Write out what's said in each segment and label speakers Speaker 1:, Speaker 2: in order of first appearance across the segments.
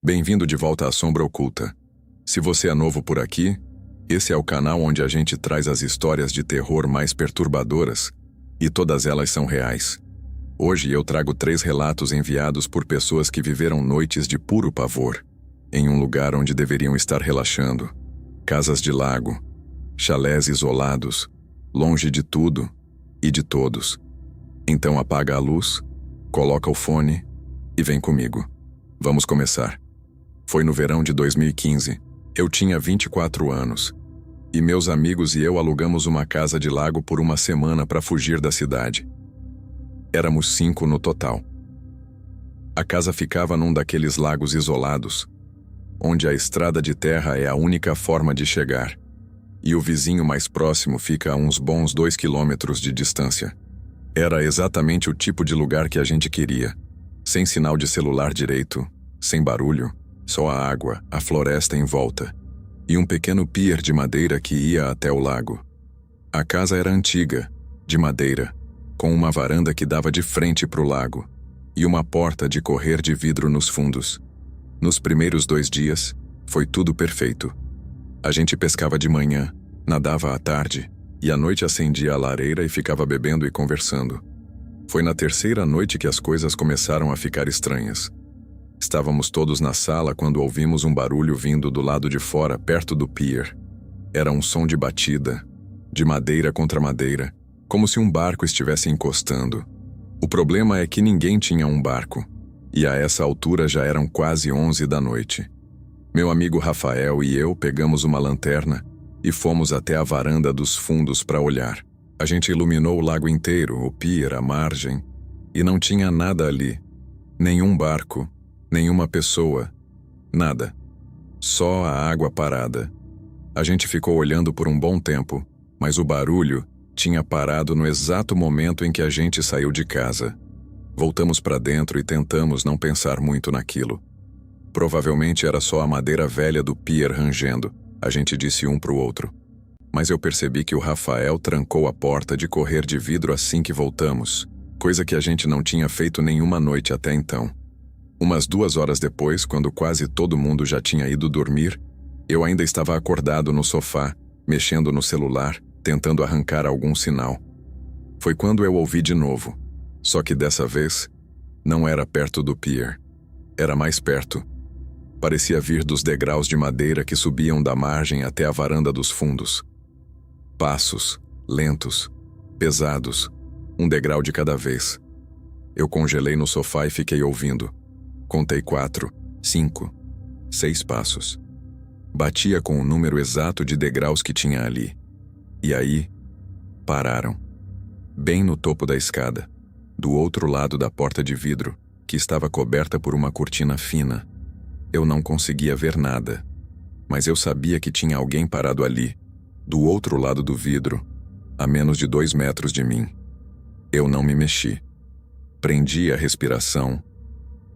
Speaker 1: Bem-vindo de volta à Sombra Oculta. Se você é novo por aqui, esse é o canal onde a gente traz as histórias de terror mais perturbadoras, e todas elas são reais. Hoje eu trago 3 relatos enviados por pessoas que viveram noites de puro pavor, em um lugar onde deveriam estar relaxando. Casas de lago, chalés isolados, longe de tudo e de todos. Então apaga a luz, coloca o fone e vem comigo. Vamos começar. Foi no verão de 2015. Eu tinha 24 anos. E meus amigos e eu alugamos uma casa de lago por uma semana para fugir da cidade. Éramos 5 no total. A casa ficava num daqueles lagos isolados, onde a estrada de terra é a única forma de chegar, e o vizinho mais próximo fica a uns bons 2 quilômetros de distância. Era exatamente o tipo de lugar que a gente queria. Sem sinal de celular direito, sem barulho, só a água, a floresta em volta, e um pequeno pier de madeira que ia até o lago. A casa era antiga, de madeira, com uma varanda que dava de frente para o lago, e uma porta de correr de vidro nos fundos. Nos primeiros 2 dias, foi tudo perfeito. A gente pescava de manhã, nadava à tarde, e à noite acendia a lareira e ficava bebendo e conversando. Foi na 3ª noite que as coisas começaram a ficar estranhas. Estávamos todos na sala quando ouvimos um barulho vindo do lado de fora, perto do pier. Era um som de batida, de madeira contra madeira, como se um barco estivesse encostando. O problema é que ninguém tinha um barco, e a essa altura já eram quase 11 da noite. Meu amigo Rafael e eu pegamos uma lanterna e fomos até a varanda dos fundos para olhar. A gente iluminou o lago inteiro, o pier, a margem, e não tinha nada ali. Nenhum barco, nenhuma pessoa, nada. Só a água parada. A gente ficou olhando por um bom tempo, mas o barulho tinha parado no exato momento em que a gente saiu de casa. Voltamos para dentro e tentamos não pensar muito naquilo. Provavelmente era só a madeira velha do pier rangendo, a gente disse um pro outro. Mas eu percebi que o Rafael trancou a porta de correr de vidro assim que voltamos, coisa que a gente não tinha feito nenhuma noite até então. Umas 2 horas depois, quando quase todo mundo já tinha ido dormir, eu ainda estava acordado no sofá, mexendo no celular, tentando arrancar algum sinal. Foi quando eu ouvi de novo, só que dessa vez, não era perto do pier. Era mais perto. Parecia vir dos degraus de madeira que subiam da margem até a varanda dos fundos. Passos, lentos, pesados, um degrau de cada vez. Eu congelei no sofá e fiquei ouvindo. Contei 4, 5, 6 passos. Batia com o número exato de degraus que tinha ali. E aí, pararam. Bem no topo da escada, do outro lado da porta de vidro, que estava coberta por uma cortina fina. Eu não conseguia ver nada, mas eu sabia que tinha alguém parado ali, do outro lado do vidro, a menos de 2 metros de mim. Eu não me mexi. Prendi a respiração,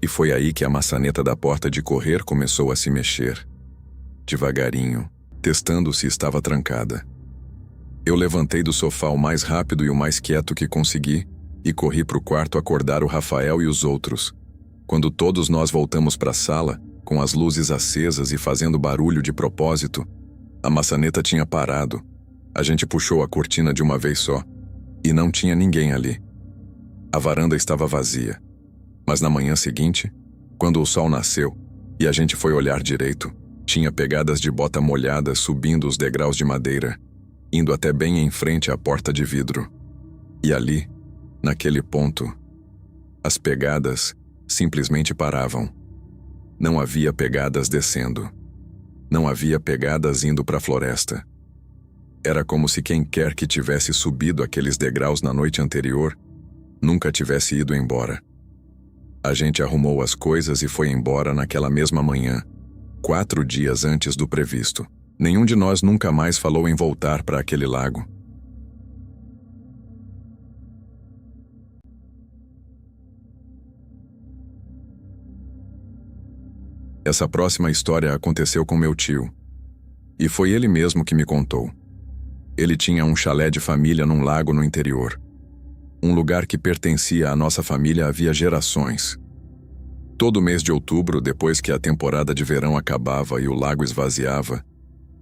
Speaker 1: e foi aí que a maçaneta da porta de correr começou a se mexer. Devagarinho, testando se estava trancada. Eu levantei do sofá o mais rápido e o mais quieto que consegui e corri para o quarto acordar o Rafael e os outros. Quando todos nós voltamos para a sala, com as luzes acesas e fazendo barulho de propósito, a maçaneta tinha parado. A gente puxou a cortina de uma vez só, e não tinha ninguém ali. A varanda estava vazia. Mas na manhã seguinte, quando o sol nasceu e a gente foi olhar direito, tinha pegadas de bota molhada subindo os degraus de madeira, indo até bem em frente à porta de vidro. E ali, naquele ponto, as pegadas simplesmente paravam. Não havia pegadas descendo. Não havia pegadas indo para a floresta. Era como se quem quer que tivesse subido aqueles degraus na noite anterior nunca tivesse ido embora. A gente arrumou as coisas e foi embora naquela mesma manhã, 4 dias antes do previsto. Nenhum de nós nunca mais falou em voltar para aquele lago. Essa próxima história aconteceu com meu tio. E foi ele mesmo que me contou. Ele tinha um chalé de família num lago no interior. Um lugar que pertencia à nossa família havia gerações. Todo mês de outubro, depois que a temporada de verão acabava e o lago esvaziava,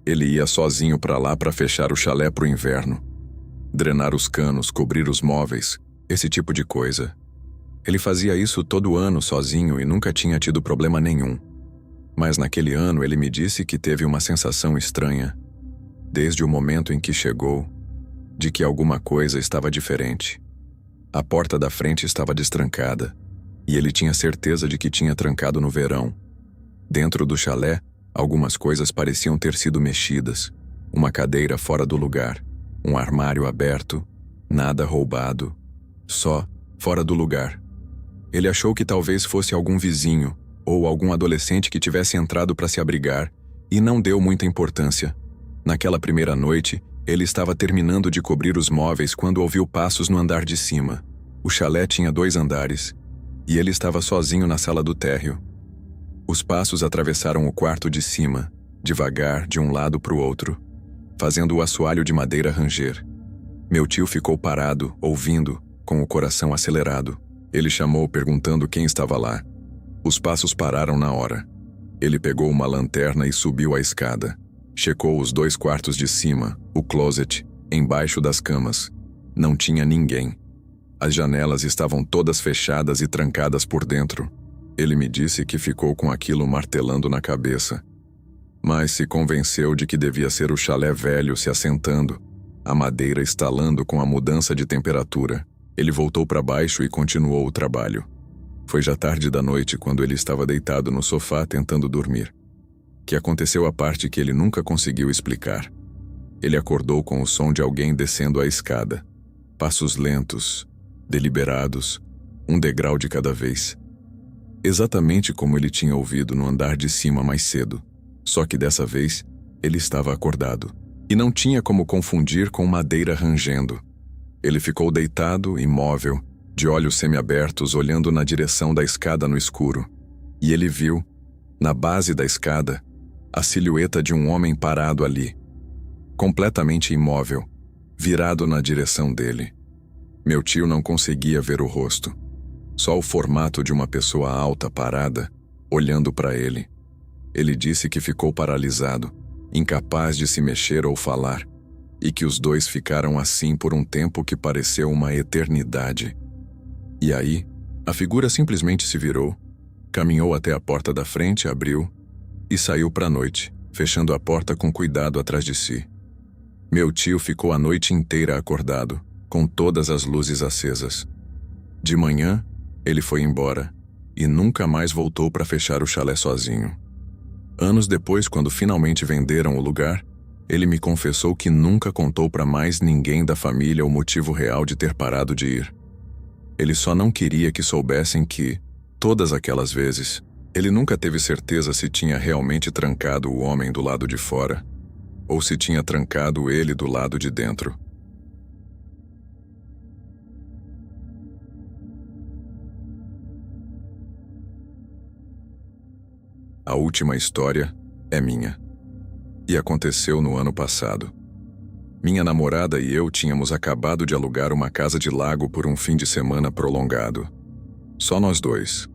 Speaker 1: ele ia sozinho para lá para fechar o chalé para o inverno. Drenar os canos, cobrir os móveis, esse tipo de coisa. Ele fazia isso todo ano sozinho e nunca tinha tido problema nenhum. Mas naquele ano ele me disse que teve uma sensação estranha, desde o momento em que chegou, de que alguma coisa estava diferente. A porta da frente estava destrancada, e ele tinha certeza de que tinha trancado no verão. Dentro do chalé, algumas coisas pareciam ter sido mexidas. Uma cadeira fora do lugar, um armário aberto, nada roubado, só fora do lugar. Ele achou que talvez fosse algum vizinho ou algum adolescente que tivesse entrado para se abrigar e não deu muita importância. Naquela primeira noite, ele estava terminando de cobrir os móveis quando ouviu passos no andar de cima. O chalé tinha 2 andares e ele estava sozinho na sala do térreo. Os passos atravessaram o quarto de cima, devagar de um lado para o outro, fazendo o assoalho de madeira ranger. Meu tio ficou parado, ouvindo, com o coração acelerado. Ele chamou perguntando quem estava lá. Os passos pararam na hora. Ele pegou uma lanterna e subiu a escada. Checou os 2 quartos de cima, o closet, embaixo das camas. Não tinha ninguém. As janelas estavam todas fechadas e trancadas por dentro. Ele me disse que ficou com aquilo martelando na cabeça. Mas se convenceu de que devia ser o chalé velho se assentando, a madeira estalando com a mudança de temperatura. Ele voltou para baixo e continuou o trabalho. Foi já tarde da noite quando ele estava deitado no sofá tentando dormir, que aconteceu a parte que ele nunca conseguiu explicar. Ele acordou com o som de alguém descendo a escada. Passos lentos, deliberados, um degrau de cada vez. Exatamente como ele tinha ouvido no andar de cima mais cedo. Só que dessa vez, ele estava acordado. E não tinha como confundir com madeira rangendo. Ele ficou deitado, imóvel, de olhos semiabertos, olhando na direção da escada no escuro. E ele viu, na base da escada, a silhueta de um homem parado ali, completamente imóvel, virado na direção dele. Meu tio não conseguia ver o rosto, só o formato de uma pessoa alta parada, olhando para ele. Ele disse que ficou paralisado, incapaz de se mexer ou falar, e que os dois ficaram assim por um tempo que pareceu uma eternidade. E aí, a figura simplesmente se virou, caminhou até a porta da frente, abriu e saiu para a noite, fechando a porta com cuidado atrás de si. Meu tio ficou a noite inteira acordado, com todas as luzes acesas. De manhã, ele foi embora e nunca mais voltou para fechar o chalé sozinho. Anos depois, quando finalmente venderam o lugar, ele me confessou que nunca contou para mais ninguém da família o motivo real de ter parado de ir. Ele só não queria que soubessem que, todas aquelas vezes, ele nunca teve certeza se tinha realmente trancado o homem do lado de fora, ou se tinha trancado ele do lado de dentro. A última história é minha. E aconteceu no ano passado. Minha namorada e eu tínhamos acabado de alugar uma casa de lago por um fim de semana prolongado. Só nós dois.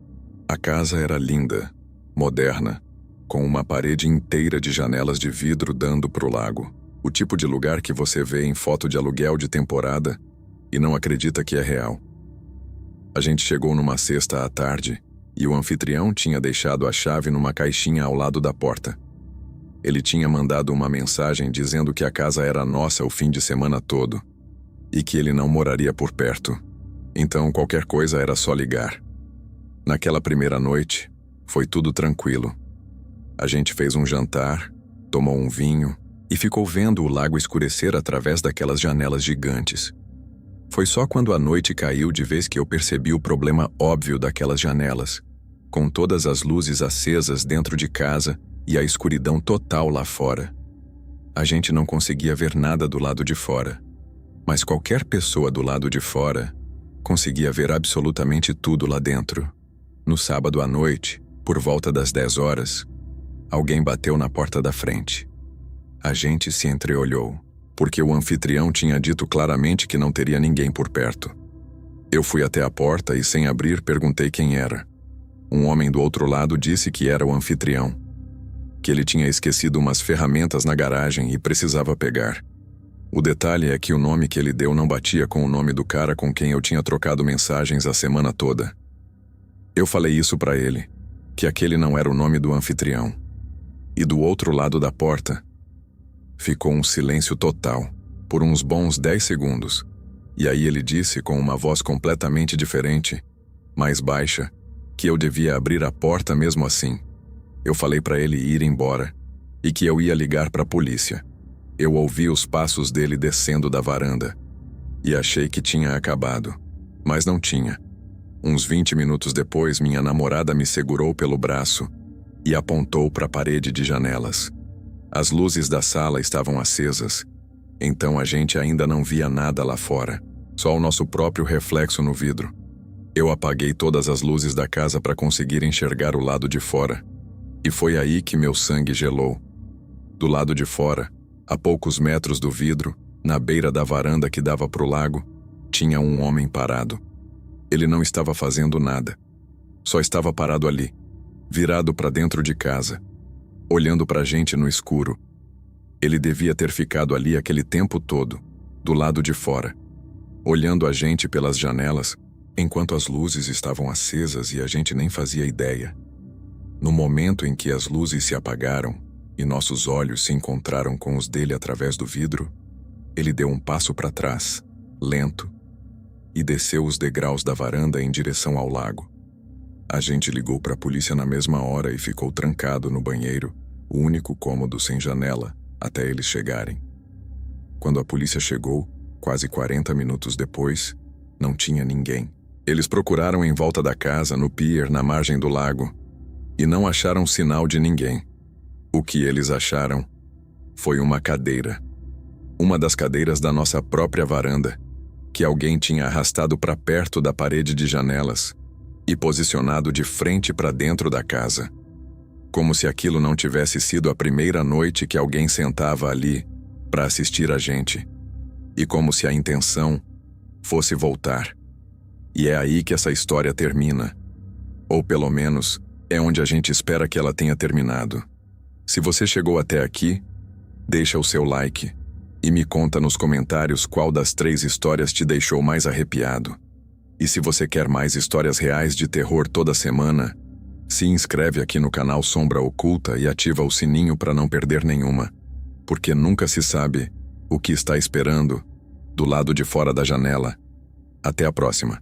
Speaker 1: A casa era linda, moderna, com uma parede inteira de janelas de vidro dando pro lago. O tipo de lugar que você vê em foto de aluguel de temporada e não acredita que é real. A gente chegou numa sexta à tarde e o anfitrião tinha deixado a chave numa caixinha ao lado da porta. Ele tinha mandado uma mensagem dizendo que a casa era nossa o fim de semana todo e que ele não moraria por perto. Então qualquer coisa era só ligar. Naquela primeira noite, foi tudo tranquilo. A gente fez um jantar, tomou um vinho e ficou vendo o lago escurecer através daquelas janelas gigantes. Foi só quando a noite caiu de vez que eu percebi o problema óbvio daquelas janelas, com todas as luzes acesas dentro de casa e a escuridão total lá fora. A gente não conseguia ver nada do lado de fora, mas qualquer pessoa do lado de fora conseguia ver absolutamente tudo lá dentro. No sábado à noite, por volta das 10 horas, alguém bateu na porta da frente. A gente se entreolhou, porque o anfitrião tinha dito claramente que não teria ninguém por perto. Eu fui até a porta e, sem abrir, perguntei quem era. Um homem do outro lado disse que era o anfitrião, que ele tinha esquecido umas ferramentas na garagem e precisava pegar. O detalhe é que o nome que ele deu não batia com o nome do cara com quem eu tinha trocado mensagens a semana toda. Eu falei isso pra ele, que aquele não era o nome do anfitrião. E do outro lado da porta, ficou um silêncio total, por uns bons 10 segundos. E aí ele disse com uma voz completamente diferente, mais baixa, que eu devia abrir a porta mesmo assim. Eu falei pra ele ir embora, e que eu ia ligar pra polícia. Eu ouvi os passos dele descendo da varanda, e achei que tinha acabado, mas não tinha. Uns 20 minutos depois, minha namorada me segurou pelo braço e apontou para a parede de janelas. As luzes da sala estavam acesas, então a gente ainda não via nada lá fora, só o nosso próprio reflexo no vidro. Eu apaguei todas as luzes da casa para conseguir enxergar o lado de fora, e foi aí que meu sangue gelou. Do lado de fora, a poucos metros do vidro, na beira da varanda que dava para o lago, tinha um homem parado. Ele não estava fazendo nada. Só estava parado ali, virado para dentro de casa, olhando para a gente no escuro. Ele devia ter ficado ali aquele tempo todo, do lado de fora, olhando a gente pelas janelas, enquanto as luzes estavam acesas e a gente nem fazia ideia. No momento em que as luzes se apagaram e nossos olhos se encontraram com os dele através do vidro, ele deu um passo para trás, lento, e desceu os degraus da varanda em direção ao lago. A gente ligou para a polícia na mesma hora e ficou trancado no banheiro, o único cômodo sem janela, até eles chegarem. Quando a polícia chegou, quase 40 minutos depois, não tinha ninguém. Eles procuraram em volta da casa, no pier, na margem do lago, e não acharam sinal de ninguém. O que eles acharam foi uma cadeira. Uma das cadeiras da nossa própria varanda, que alguém tinha arrastado para perto da parede de janelas e posicionado de frente para dentro da casa. Como se aquilo não tivesse sido a primeira noite que alguém sentava ali para assistir a gente. E como se a intenção fosse voltar. E é aí que essa história termina. Ou pelo menos, é onde a gente espera que ela tenha terminado. Se você chegou até aqui, deixa o seu like e me conta nos comentários qual das 3 histórias te deixou mais arrepiado. E se você quer mais histórias reais de terror toda semana, se inscreve aqui no canal Sombra Oculta e ativa o sininho para não perder nenhuma, porque nunca se sabe o que está esperando do lado de fora da janela. Até a próxima.